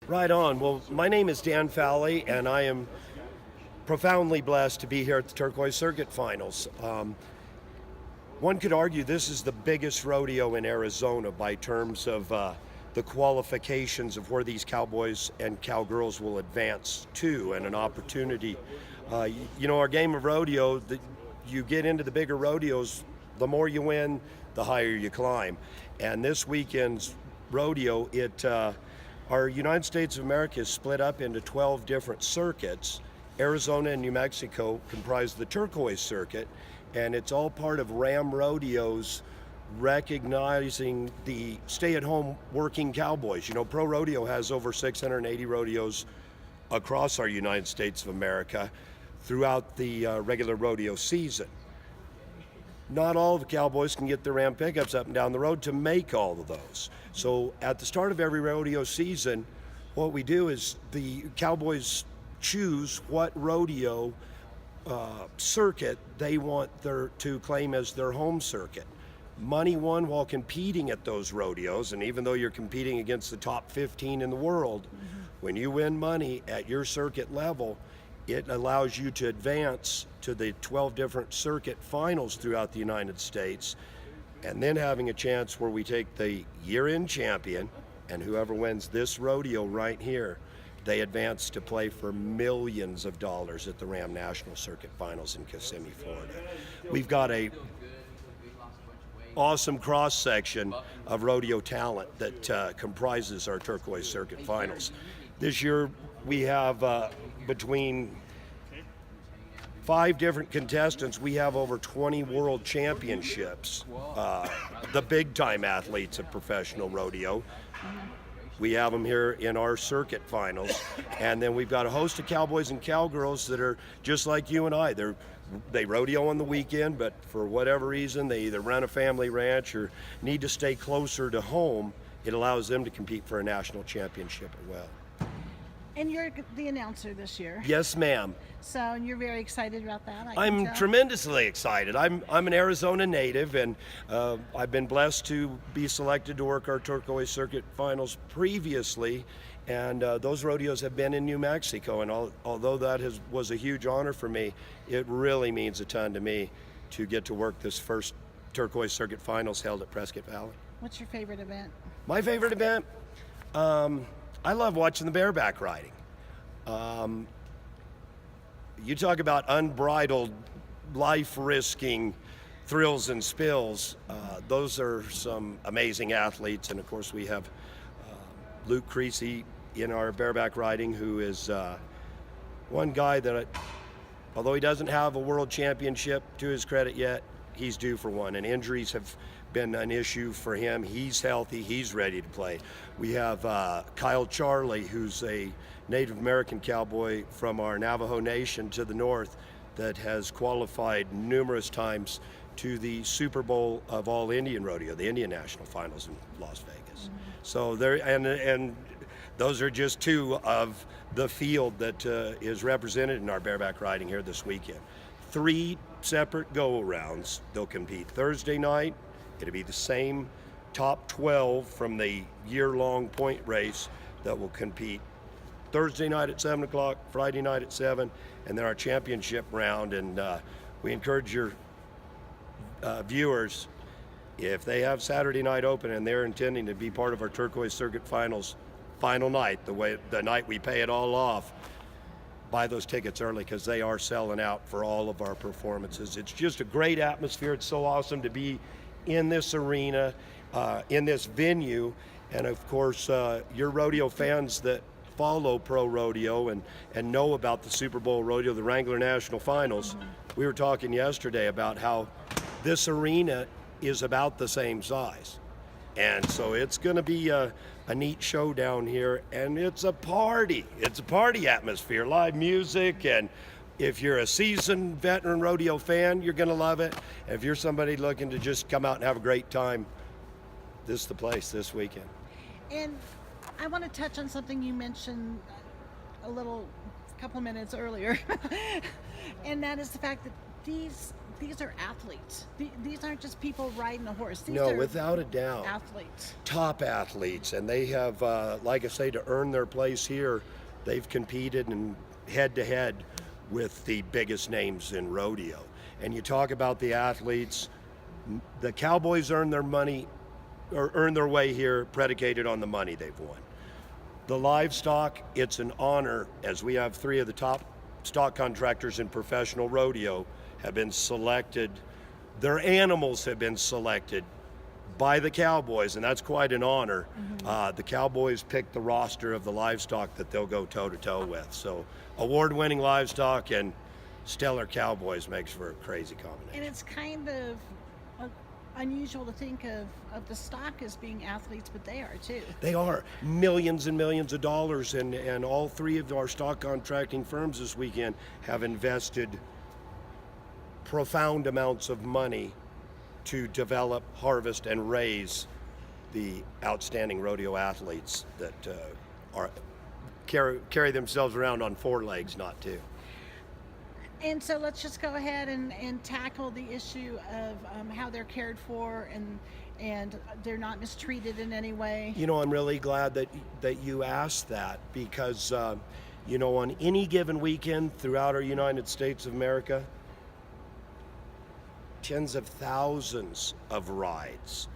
Right on. Well, my name is Dan Fowlie, and I am profoundly blessed to be here at the Turquoise Circuit Finals. One could argue this is the biggest rodeo in Arizona by terms of the qualifications of where these cowboys and cowgirls will advance to, and an opportunity. Our game of rodeo, you get into the bigger rodeos, the more you win, the higher you climb. And this weekend's rodeo, our United States of America is split up into 12 different circuits. Arizona and New Mexico comprise the Turquoise Circuit, and it's all part of Ram Rodeo's recognizing the stay-at-home working cowboys. Pro Rodeo has over 680 rodeos across our United States of America throughout the regular rodeo season. Not all of the cowboys can get their Ram pickups up and down the road to make all of those. So at the start of every rodeo season, what we do is the cowboys choose what rodeo circuit they want to claim as their home circuit. Money won while competing at those rodeos, and even though you're competing against the top 15 in the world, when you win money at your circuit level, it allows you to advance to the 12 different circuit finals throughout the United States, and then having a chance where we take the year-end champion, and whoever wins this rodeo right here, they advance to play for millions of dollars at the Ram National Circuit Finals in Kissimmee, Florida. We've got a awesome cross-section of rodeo talent that comprises our Turquoise Circuit Finals. This year we have between 5 different contestants, we have over 20 world championships, the big-time athletes of professional rodeo. We have them here in our circuit finals, and then we've got a host of cowboys and cowgirls that are just like you and I. They rodeo on the weekend, but for whatever reason, they either run a family ranch or need to stay closer to home. It allows them to compete for a national championship as well. And you're the announcer this year. Yes, ma'am. So you're very excited about that. I'm tremendously excited. I'm an Arizona native, and I've been blessed to be selected to work our Turquoise Circuit Finals previously, and those rodeos have been in New Mexico. And although that was a huge honor for me, it really means a ton to me to get to work this first Turquoise Circuit Finals held at Prescott Valley. What's your favorite event? My favorite event? I love watching the bareback riding. You talk about unbridled, life-risking thrills and spills. Those are some amazing athletes, and of course we have Luke Creasy in our bareback riding, who is one guy that, although he doesn't have a world championship to his credit yet, he's due for one, and injuries have been an issue for him. He's healthy, he's ready to play. We have Kyle Charlie, who's a Native American cowboy from our Navajo Nation to the north that has qualified numerous times to the Super Bowl of All Indian Rodeo, the Indian National Finals in Las Vegas. So there, and those are just 2 of the field that is represented in our bareback riding here this weekend. 3 separate go-arounds. They'll compete Thursday night. It'll be the same top 12 from the year-long point race that will compete Thursday night at 7 o'clock, Friday night at 7, and then our championship round. And we encourage your viewers, if they have Saturday night open and they're intending to be part of our Turquoise Circuit Finals final night, the night we pay it all off, buy those tickets early, because they are selling out for all of our performances. It's just a great atmosphere. It's so awesome to be in this arena, in this venue, and of course your rodeo fans that follow pro rodeo and know about the Super Bowl rodeo, the Wrangler National Finals. We were talking yesterday about how this arena is about the same size, and so it's going to be a neat show down here, and it's a party atmosphere, live music, and if you're a seasoned veteran rodeo fan, you're going to love it. If you're somebody looking to just come out and have a great time, this is the place this weekend. And I want to touch on something you mentioned a couple minutes earlier, and that is the fact that these these are athletes. These aren't just people riding a horse. These No, are without a doubt. athletes. Top athletes, and they have, like I say, to earn their place here, they've competed and head to head with the biggest names in rodeo. And you talk about the athletes, the Cowboys earn their money or earn their way here predicated on the money they've won. The livestock, it's an honor, as we have 3 of the top stock contractors in professional rodeo have been selected. Their animals have been selected by the Cowboys, and that's quite an honor. The Cowboys pick the roster of the livestock that they'll go toe-to-toe with. So award-winning livestock and stellar Cowboys makes for a crazy combination. And it's kind of unusual to think of the stock as being athletes, but they are too. They are millions and millions of dollars, and all 3 of our stock contracting firms this weekend have invested profound amounts of money to develop, harvest, and raise the outstanding rodeo athletes that carry themselves around on 4 legs, not 2. And so let's just go ahead and tackle the issue of how they're cared for and they're not mistreated in any way. You know, I'm really glad that you asked that because, you know, on any given weekend throughout our United States of America, tens of thousands of rides.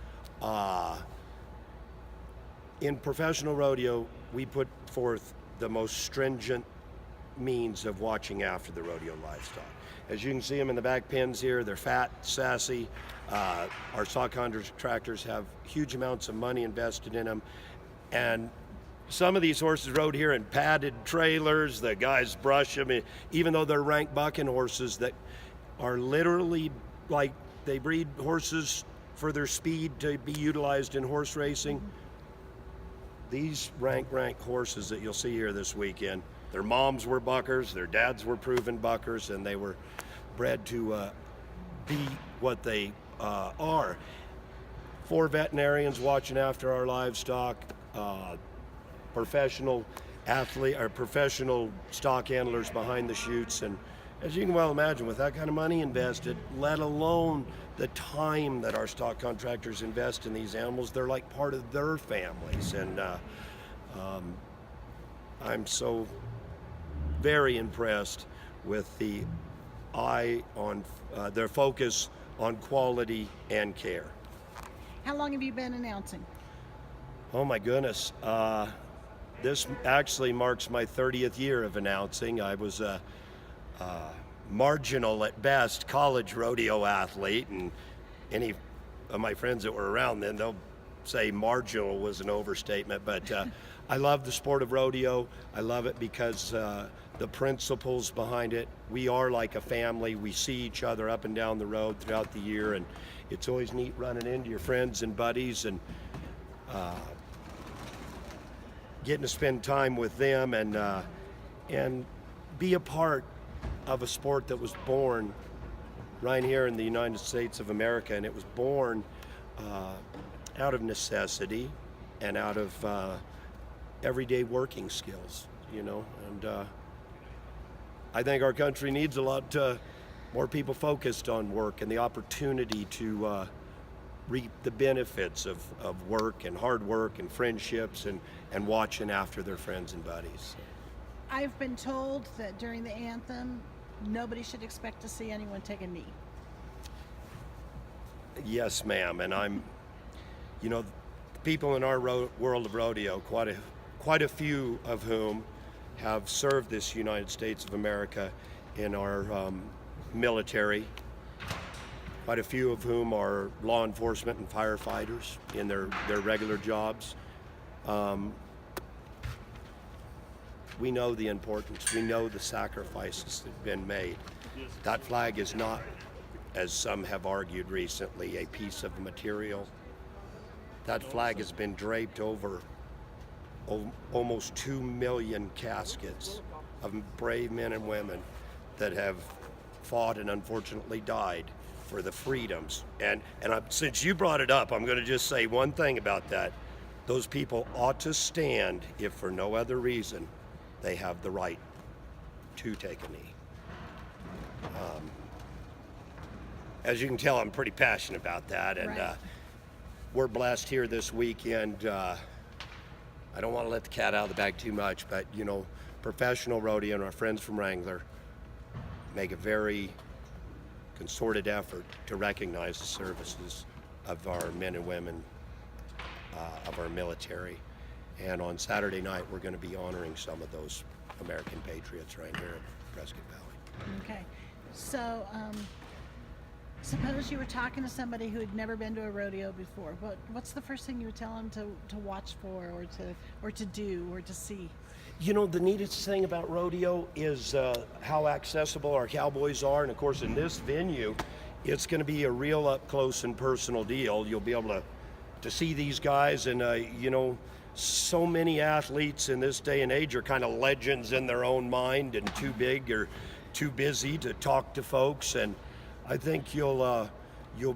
In professional rodeo, we put forth the most stringent means of watching after the rodeo livestock. As you can see them in the back pens here, they're fat, sassy. Our stock contractors have huge amounts of money invested in them. And some of these horses rode here in padded trailers. The guys brush them, even though they're rank bucking horses that are literally like they breed horses for their speed to be utilized in horse racing. These rank horses that you'll see here this weekend, their moms were buckers, their dads were proven buckers, and they were bred to be what they are. 4 veterinarians watching after our livestock, professional athlete or professional stock handlers behind the chutes, and as you can well imagine, with that kind of money invested, let alone the time that our stock contractors invest in these animals, they're like part of their families. And I'm so very impressed with the eye on their focus on quality and care. How long have you been announcing? Oh my goodness. This actually marks my 30th year of announcing. I was a marginal at best college rodeo athlete, and any of my friends that were around then, they'll say marginal was an overstatement, but I love the sport of rodeo. I love it because the principles behind it, we are like a family. We see each other up and down the road throughout the year, and it's always neat running into your friends and buddies and getting to spend time with them and be a part of a sport that was born right here in the United States of America, and it was born out of necessity and out of everyday working skills, you know. And I think our country needs a lot more people focused on work and the opportunity to reap the benefits of work and hard work and friendships and watching after their friends and buddies. I've been told that during the anthem, nobody should expect to see anyone take a knee. Yes, ma'am, and I'm, you know, people in our world of rodeo, quite a few of whom have served this United States of America in our military, quite a few of whom are law enforcement and firefighters in their regular jobs. We know the importance, we know the sacrifices that have been made. That flag is not, as some have argued recently, a piece of material. That flag has been draped over almost 2 million caskets of brave men and women that have fought and unfortunately died for the freedoms. And since you brought it up, I'm going to just say one thing about that. Those people ought to stand, if for no other reason, they have the right to take a knee. as you can tell, I'm pretty passionate about that, and Right. we're blessed here this weekend. I don't want to let the cat out of the bag too much, but you know, professional rodeo and our friends from Wrangler make a very concerted effort to recognize the services of our men and women of our military. And on Saturday night, we're going to be honoring some of those American patriots right here at Prescott Valley. Okay. So, suppose you were talking to somebody who had never been to a rodeo before. What's the first thing you would tell them to watch for, or to do, or to see? You know, the neatest thing about rodeo is how accessible our cowboys are. And of course, in this venue, it's going to be a real up close and personal deal. You'll be able to see these guys, and you know, so many athletes in this day and age are kind of legends in their own mind and too big or too busy to talk to folks. And I think you'll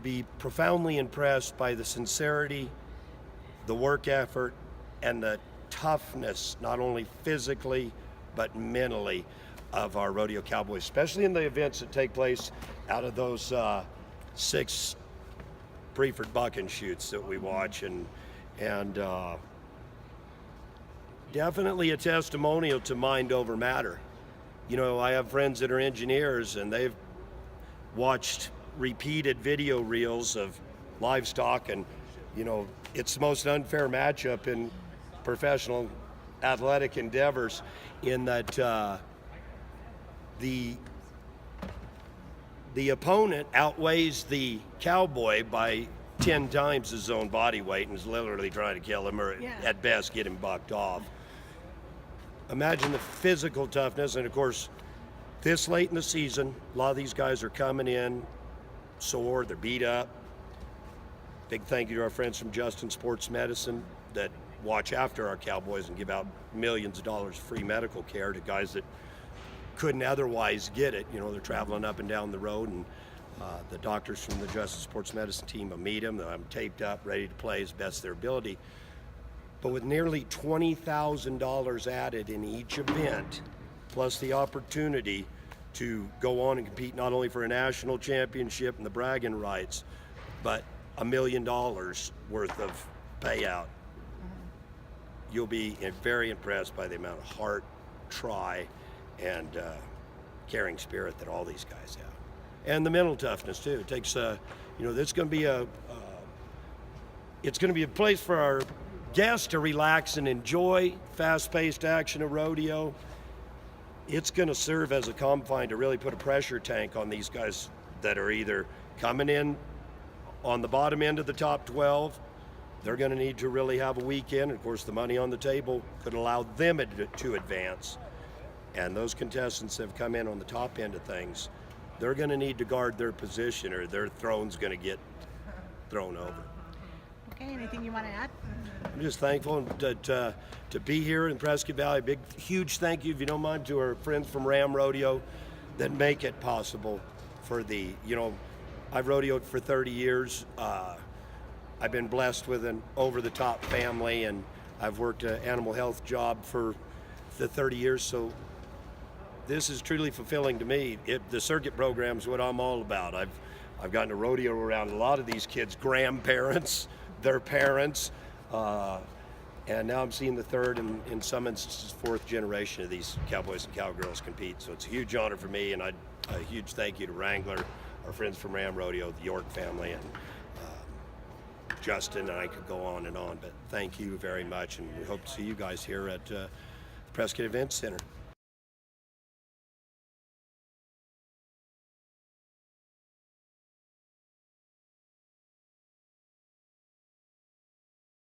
be profoundly impressed by the sincerity, the work effort, and the toughness, not only physically but mentally, of our rodeo cowboys, especially in the events that take place out of those 6 Preford bucking shoots that we watch, and definitely a testimonial to mind over matter. You know, I have friends that are engineers, and they've watched repeated video reels of livestock, and you know, it's the most unfair matchup in professional athletic endeavors, in that the opponent outweighs the cowboy by 10 times his own body weight and is literally trying to kill him, or at best get him bucked off. Imagine the physical toughness, and of course, this late in the season, a lot of these guys are coming in sore, they're beat up. Big thank you to our friends from Justin Sports Medicine that watch after our cowboys and give out millions of dollars free medical care to guys that couldn't otherwise get it. You know, they're traveling up and down the road, and the doctors from the Justin Sports Medicine team will meet them. I'm taped up, ready to play as best their ability. But with nearly $20,000 added in each event, plus the opportunity to go on and compete not only for a national championship and the bragging rights, but $1 million worth of payout, you'll be very impressed by the amount of heart, try, and caring spirit that all these guys have. And the mental toughness too. It takes, you know, it's going to be a place for our guests to relax and enjoy fast-paced action of rodeo. It's going to serve as a confine to really put a pressure tank on these guys that are either coming in on the bottom end of the top 12. They're going to need to really have a weekend. Of course, the money on the table could allow them to advance. And those contestants that have come in on the top end of things, they're going to need to guard their position, or their throne's going to get thrown over. Okay, anything you want to add? I'm just thankful to be here in Prescott Valley. Big, huge thank you, if you don't mind, to our friends from Ram Rodeo that make it possible for the, you know, I've rodeoed for 30 years. I've been blessed with an over-the-top family, and I've worked an animal health job for the 30 years, so this is truly fulfilling to me. The circuit program is what I'm all about. I've gotten to rodeo around a lot of these kids' grandparents, their parents, and now I'm seeing the third and in some instances fourth generation of these cowboys and cowgirls compete. So it's a huge honor for me, and a huge thank you to Wrangler, our friends from Ram Rodeo, the York family, and Justin, and I could go on and on, but thank you very much, and we hope to see you guys here at the Prescott Event Center.